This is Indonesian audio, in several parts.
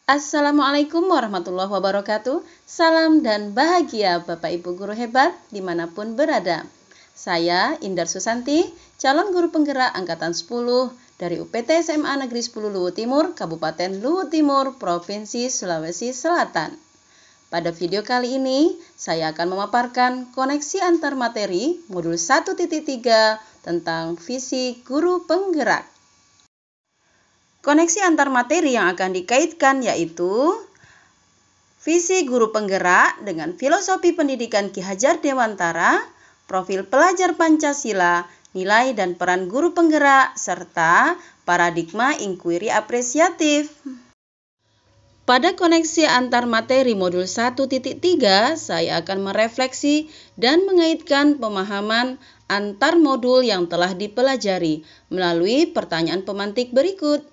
Assalamualaikum warahmatullahi wabarakatuh. Salam dan bahagia Bapak Ibu guru hebat dimanapun berada. Saya Indar Susanti, calon guru penggerak Angkatan 10 dari UPT SMA Negeri 10 Luwu Timur, Kabupaten Luwu Timur, Provinsi Sulawesi Selatan. Pada video kali ini, saya akan memaparkan koneksi antar materi modul 1.3 tentang visi guru penggerak. Koneksi antar materi yang akan dikaitkan yaitu visi guru penggerak dengan filosofi pendidikan Ki Hajar Dewantara, profil pelajar Pancasila, nilai dan peran guru penggerak, serta paradigma inquiry apresiatif. Pada koneksi antar materi modul 1.3, saya akan merefleksi dan mengaitkan pemahaman antar modul yang telah dipelajari melalui pertanyaan pemantik berikut.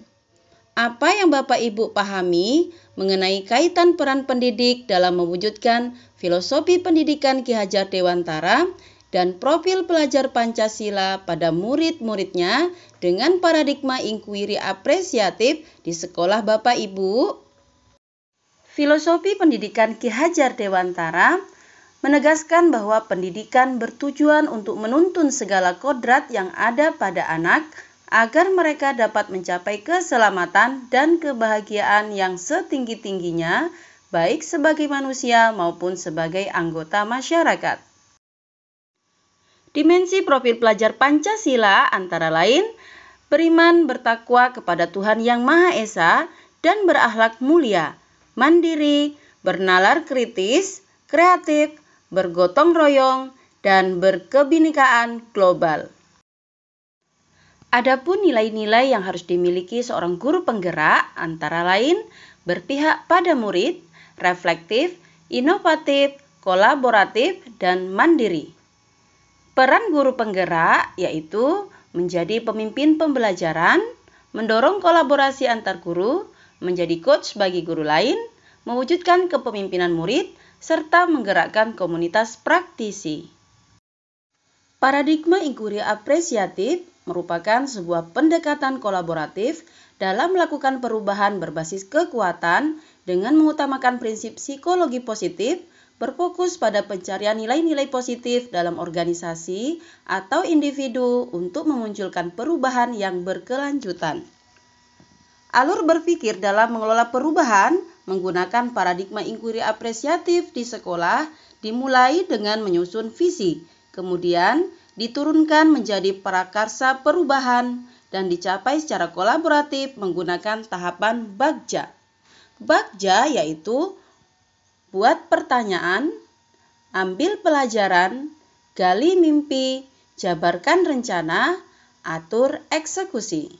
Apa yang Bapak Ibu pahami mengenai kaitan peran pendidik dalam mewujudkan filosofi pendidikan Ki Hajar Dewantara dan profil pelajar Pancasila pada murid-muridnya dengan paradigma inquiry apresiatif di sekolah Bapak Ibu? Filosofi pendidikan Ki Hajar Dewantara menegaskan bahwa pendidikan bertujuan untuk menuntun segala kodrat yang ada pada anak agar mereka dapat mencapai keselamatan dan kebahagiaan yang setinggi-tingginya, baik sebagai manusia maupun sebagai anggota masyarakat. Dimensi profil pelajar Pancasila antara lain beriman bertakwa kepada Tuhan Yang Maha Esa dan berakhlak mulia, mandiri, bernalar kritis, kreatif, bergotong royong, dan berkebinekaan global. Adapun nilai-nilai yang harus dimiliki seorang guru penggerak antara lain berpihak pada murid, reflektif, inovatif, kolaboratif, dan mandiri. Peran guru penggerak yaitu menjadi pemimpin pembelajaran, mendorong kolaborasi antar guru, menjadi coach bagi guru lain, mewujudkan kepemimpinan murid, serta menggerakkan komunitas praktisi. Paradigma inquiry apresiatif merupakan sebuah pendekatan kolaboratif dalam melakukan perubahan berbasis kekuatan dengan mengutamakan prinsip psikologi positif, berfokus pada pencarian nilai-nilai positif dalam organisasi atau individu untuk memunculkan perubahan yang berkelanjutan. Alur berpikir dalam mengelola perubahan menggunakan paradigma inquiry apresiatif di sekolah dimulai dengan menyusun visi, kemudian diturunkan menjadi prakarsa perubahan dan dicapai secara kolaboratif menggunakan tahapan bagja. Bagja yaitu buat pertanyaan, ambil pelajaran, gali mimpi, jabarkan rencana, atur eksekusi.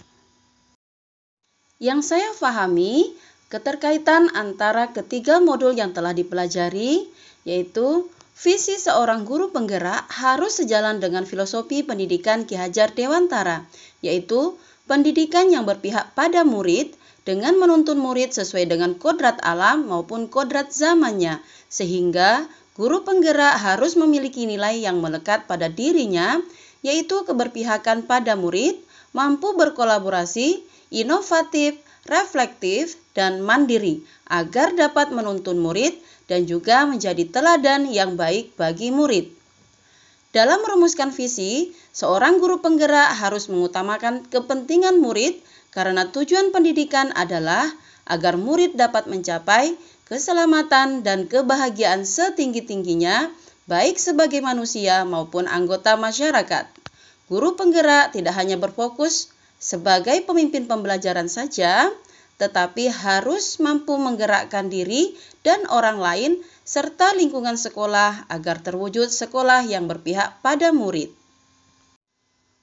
Yang saya pahami, keterkaitan antara ketiga modul yang telah dipelajari yaitu visi seorang guru penggerak harus sejalan dengan filosofi pendidikan Ki Hajar Dewantara, yaitu pendidikan yang berpihak pada murid dengan menuntun murid sesuai dengan kodrat alam maupun kodrat zamannya, sehingga guru penggerak harus memiliki nilai yang melekat pada dirinya, yaitu keberpihakan pada murid, mampu berkolaborasi, inovatif, reflektif, dan mandiri, agar dapat menuntun murid dan juga menjadi teladan yang baik bagi murid. Dalam merumuskan visi, seorang guru penggerak harus mengutamakan kepentingan murid karena tujuan pendidikan adalah agar murid dapat mencapai keselamatan dan kebahagiaan setinggi-tingginya, baik sebagai manusia maupun anggota masyarakat. Guru penggerak tidak hanya berfokus sebagai pemimpin pembelajaran saja, tetapi harus mampu menggerakkan diri dan orang lain serta lingkungan sekolah agar terwujud sekolah yang berpihak pada murid.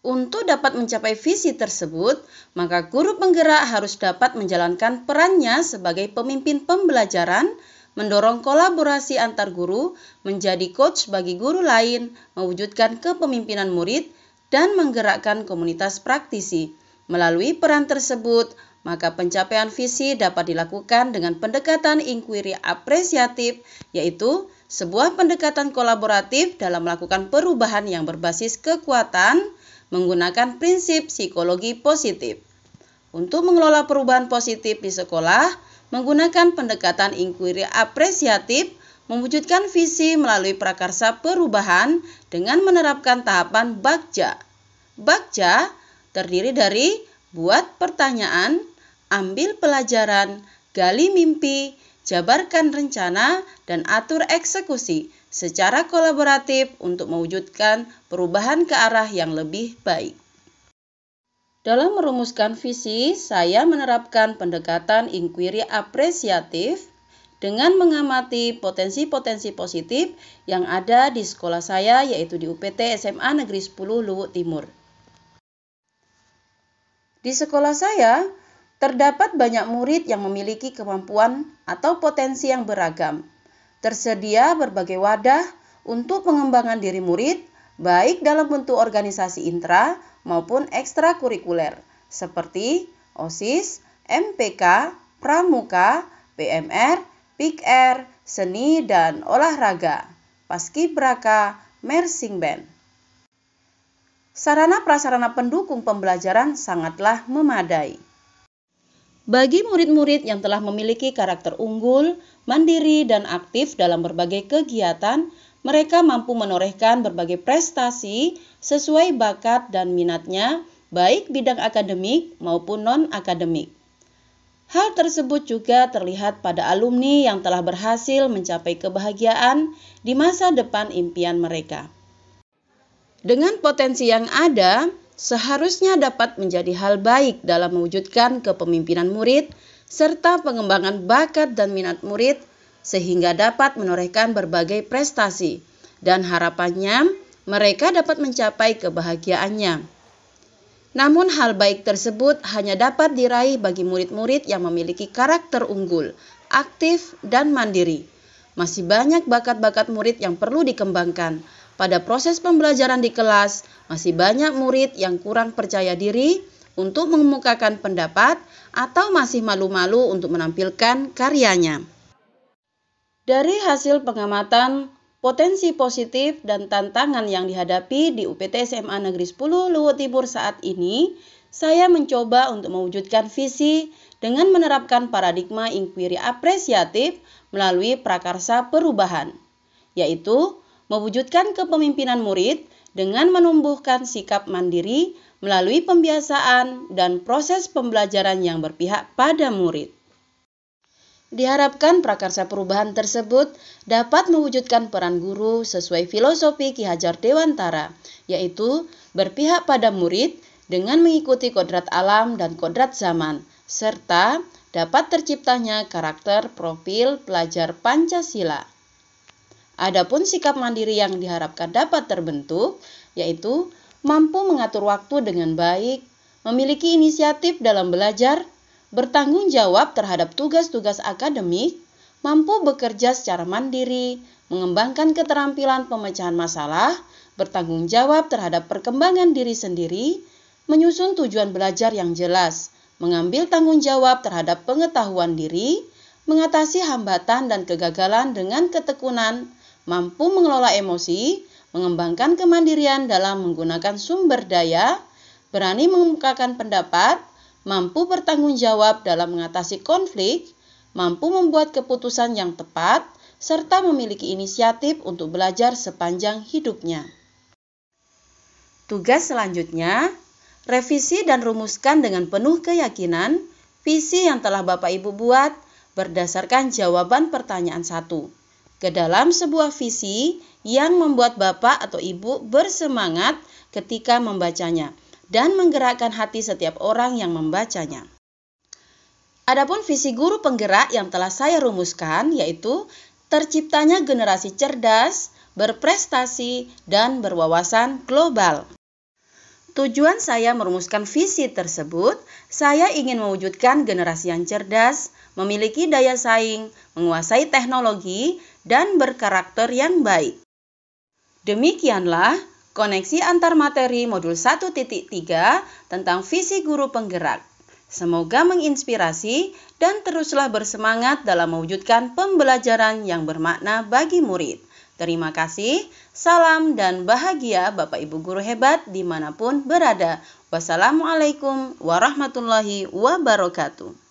Untuk dapat mencapai visi tersebut, maka guru penggerak harus dapat menjalankan perannya sebagai pemimpin pembelajaran, mendorong kolaborasi antar guru, menjadi coach bagi guru lain, mewujudkan kepemimpinan murid, dan menggerakkan komunitas praktisi. Melalui peran tersebut, maka pencapaian visi dapat dilakukan dengan pendekatan inquiry apresiatif, yaitu sebuah pendekatan kolaboratif dalam melakukan perubahan yang berbasis kekuatan menggunakan prinsip psikologi positif. Untuk mengelola perubahan positif di sekolah, menggunakan pendekatan inquiry apresiatif, mewujudkan visi melalui prakarsa perubahan dengan menerapkan tahapan Bagja. Bagja terdiri dari buat pertanyaan, ambil pelajaran, gali mimpi, jabarkan rencana, dan atur eksekusi secara kolaboratif untuk mewujudkan perubahan ke arah yang lebih baik. Dalam merumuskan visi, saya menerapkan pendekatan inquiry apresiatif dengan mengamati potensi-potensi positif yang ada di sekolah saya, yaitu di UPT SMA Negeri 10 Luwuk Timur. Di sekolah saya, terdapat banyak murid yang memiliki kemampuan atau potensi yang beragam. Tersedia berbagai wadah untuk pengembangan diri murid, baik dalam bentuk organisasi intra maupun ekstrakurikuler, seperti OSIS, MPK, Pramuka, PMR, PIKR, seni dan olahraga, paskibraka, marching band. Sarana prasarana pendukung pembelajaran sangatlah memadai. Bagi murid-murid yang telah memiliki karakter unggul, mandiri, dan aktif dalam berbagai kegiatan, mereka mampu menorehkan berbagai prestasi sesuai bakat dan minatnya, baik bidang akademik maupun non-akademik. Hal tersebut juga terlihat pada alumni yang telah berhasil mencapai kebahagiaan di masa depan impian mereka. Dengan potensi yang ada, seharusnya dapat menjadi hal baik dalam mewujudkan kepemimpinan murid serta pengembangan bakat dan minat murid sehingga dapat menorehkan berbagai prestasi dan harapannya mereka dapat mencapai kebahagiaannya. Namun hal baik tersebut hanya dapat diraih bagi murid-murid yang memiliki karakter unggul, aktif, dan mandiri. Masih banyak bakat-bakat murid yang perlu dikembangkan. Pada proses pembelajaran di kelas, masih banyak murid yang kurang percaya diri untuk mengemukakan pendapat atau masih malu-malu untuk menampilkan karyanya. Dari hasil pengamatan potensi positif dan tantangan yang dihadapi di UPT SMA Negeri 10 Luwuk Timur saat ini, saya mencoba untuk mewujudkan visi dengan menerapkan paradigma inquiry apresiatif melalui prakarsa perubahan, yaitu mewujudkan kepemimpinan murid dengan menumbuhkan sikap mandiri melalui pembiasaan dan proses pembelajaran yang berpihak pada murid. Diharapkan prakarsa perubahan tersebut dapat mewujudkan peran guru sesuai filosofi Ki Hajar Dewantara, yaitu berpihak pada murid dengan mengikuti kodrat alam dan kodrat zaman, serta dapat terciptanya karakter profil pelajar Pancasila. Adapun sikap mandiri yang diharapkan dapat terbentuk, yaitu mampu mengatur waktu dengan baik, memiliki inisiatif dalam belajar, bertanggung jawab terhadap tugas-tugas akademik, mampu bekerja secara mandiri, mengembangkan keterampilan pemecahan masalah, bertanggung jawab terhadap perkembangan diri sendiri, menyusun tujuan belajar yang jelas, mengambil tanggung jawab terhadap pengetahuan diri, mengatasi hambatan dan kegagalan dengan ketekunan, mampu mengelola emosi, mengembangkan kemandirian dalam menggunakan sumber daya, berani mengemukakan pendapat, mampu bertanggung jawab dalam mengatasi konflik, mampu membuat keputusan yang tepat, serta memiliki inisiatif untuk belajar sepanjang hidupnya. Tugas selanjutnya, revisi dan rumuskan dengan penuh keyakinan visi yang telah Bapak Ibu buat berdasarkan jawaban pertanyaan 1 ke dalam sebuah visi yang membuat Bapak atau Ibu bersemangat ketika membacanya dan menggerakkan hati setiap orang yang membacanya. Adapun visi guru penggerak yang telah saya rumuskan yaitu terciptanya generasi cerdas, berprestasi, dan berwawasan global. Tujuan saya merumuskan visi tersebut, saya ingin mewujudkan generasi yang cerdas, memiliki daya saing, menguasai teknologi, dan berkarakter yang baik. Demikianlah koneksi antar materi modul 1.3 tentang visi guru penggerak. Semoga menginspirasi dan teruslah bersemangat dalam mewujudkan pembelajaran yang bermakna bagi murid. Terima kasih, salam dan bahagia Bapak Ibu guru hebat dimanapun berada. Wassalamualaikum warahmatullahi wabarakatuh.